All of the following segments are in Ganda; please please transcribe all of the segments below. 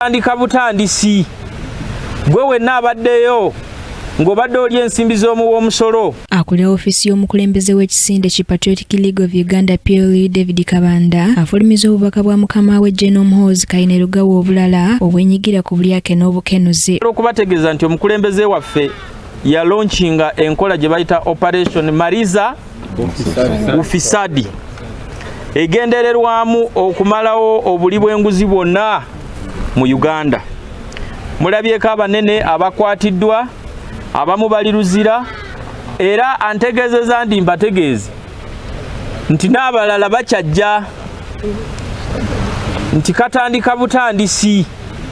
Andika butandisi gwe wenna abaddeyo ng'obadde oli ensimbi z'omuwoomusolo. Akulira ofisi y'omukulembeze w'ekisinde ki Patriotic League of Uganda PLU David Kabanda afulumiza obubaka bwa mukama we General Muhoozi Kayine Lugawa obulala obwenyigira ku bulyake n'obukenuzi. Okubategeeza nti omukulembeze waffe ya launchinga enkola gye bayita Operation Mariza Ufisadi egendererwamu okumalawo obuli bw'enguzi bwonna mu Uganda. Mulabyeko abanene abakwatiddwa abamu bali luzira era antegezeza ndi mbategeeze nti n'abalala bakyajja nti katandika butandisi.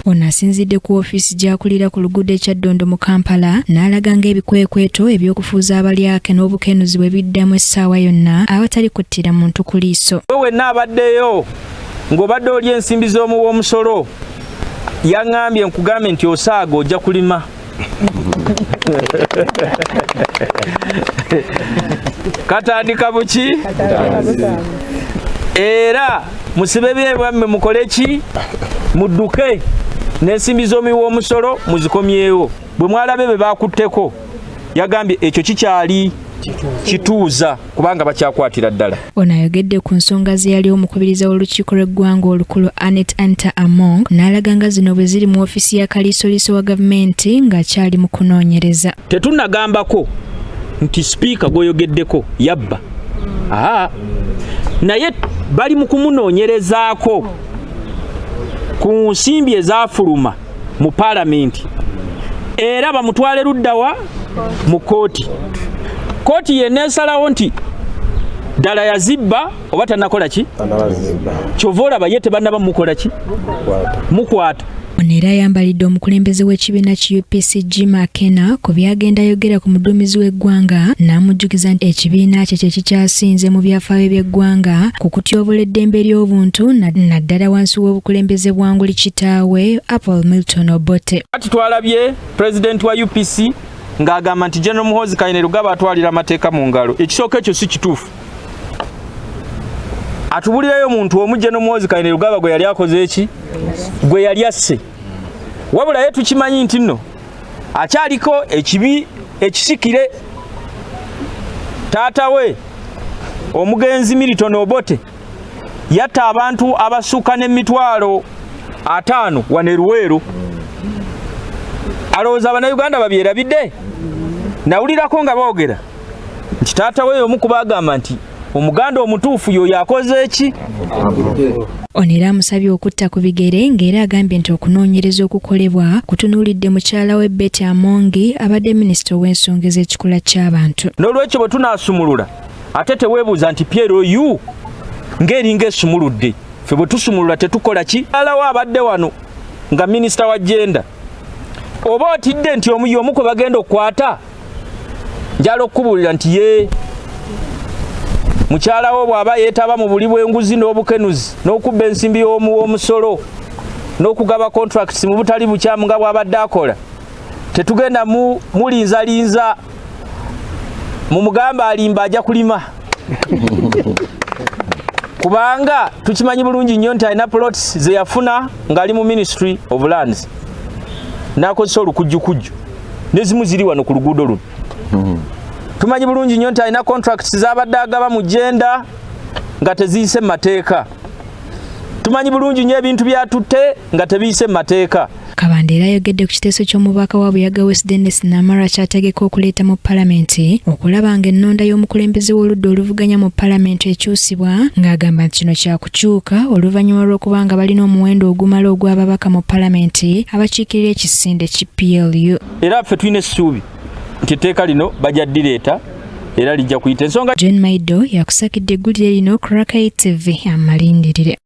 Ono asinzidde ku ofisi gy'akulira ku luguudo e Kyaddondo mu Kampala n'alaga ng'ebikwekweto eby'okufuuza abalyake n'obukenuzi bwe biddamu essaawa yonna abatali kuttira muntu ku liiso. Gwe wenna abaddeyo ng'obadde oli ensimbi z'omuwoomusolo yaŋŋambye nkugambe nti osaaga ojja kulima. Katandika buki? Era musibe byammwe mukole ki? Mudduke n'ensimbi z'omuwoomusolo muzikomyewo. Bwe mwalabe be bakutteko yagambye ekyo kikyali kituuza kubanga bakyakwatira ddala. Ono ayogedde ku nsonga ze yali omukubiriza w'olukiiko lw'eggwanga olukulu Anet Anta Among n'alaga nga zino bwe ziri mu ofisi ya kaliisoliiso wa gavumenti ng'akyali mu kunoonyereza. Tetunnagambako nti sipiika gw'oyogeddeko yabba. Naye bali mu kumunoonyerezaako ku nsimbi ezaafuluma mu paalamenti era bamutwale luddawa mu kooti. Kooti yenneesalawo nti ddala yazibba oba tannakola ki? Kyova olaba ye tebannaba mukola ki? Mukwata. Ono era ayambalidde omukulembeze w'ekibiina ki UPCG Makena ku byagenda ayogera ku muduumizi w'eggwanga n'amujjukiza nti ekibiina kye kikyasinze mu byafaayo by'eggwanga ku kutyobula eddembe ly'obuntu naddala wansi w'obukulembeze bwa nguli kitaawe Apple Milton Obote. Kati twalabye pulezidenti wa UPC ng'agamba nti General Muhoozi Kayine Lugawa atwalira amateeka mu ngalo. Ekisooka ekyo si kituufu. Atubulireyo omuntu omu General Muhoozi Kayine Lugawa gwe yali akoze eki? Gwe yali asse. Wabula ye tukimanyi nti nno akyaliko ekibi ekisikire. Taata we omugenzi Milton Obote yatta abantu abasukka n'emitwalo 5 wane Luweero. Alowooza Bannayuganda babyerabidde? Nawulirako nga boogera nti taata we omu ku bagamba nti omuganda omutuufu y'oyo akoze eki? Ono era amusabye okutta ku bigere ng'era agambye nti okunoonyereza okukolebwa kutunuulidde mukyala we Betty Amongi abadde minisita w'ensonga ez'ekikula ky'abantu. N'olwekyo bwe tunaasumulula ate teweebuuza nti PLU ng'eringa esumuludde. Ffe bwe tusumulula tetukola ki? Alawo abadde wano nga minisita wa genda oba otidde nti omu kwe bagenda okukwata njala okubuulira nti ye mukyala wo bw'aba yeetaba mu buli bw'enguzi n'obukenuzi n'okubba ensimbi y'omuwoomusolo n'okugaba contracts mu butali bukyamu nga bw'abadde akola tetugenda mulinzalinza mumugamba alimba ajja kulima kubanga tukimanyi bulungi nnyo nti alina plots ze yafuna ng'ali mu Ministry of Lands n'akozesa olukujjukujju n'ezimu ziri wano ku luguudo luno. Tumanyi bulungi nnyo nti alina contracts z'abadde agaba mu genda nga teziyise mu mateeka. Tumanyi bulungi nnyo ebintu byatutte nga tebiyise mu mateeka. Kabanda era ayogedde ku kiteeso ky'omubaka wa Buyaga West Dennis Namara kyategeka okuleeta mu Paalamenti okulaba ng'ennonda y'omukulembeze w'oludda oluvuganya mu Paalamenti ekyusibwa ng'agamba nti kino kyakukyuka oluvannyuma lw'okuba nga balina omuwendo ogumala ogw'ababaka mu Paalamenti abakiikirira ekisinde ki PLU. Era ffe tulina essuubi nti etteeka lino bajja ddireeta era lijja kuyita ensonga. John Maido yakusakidde eggulire lino ku Rakai TV amalindirire.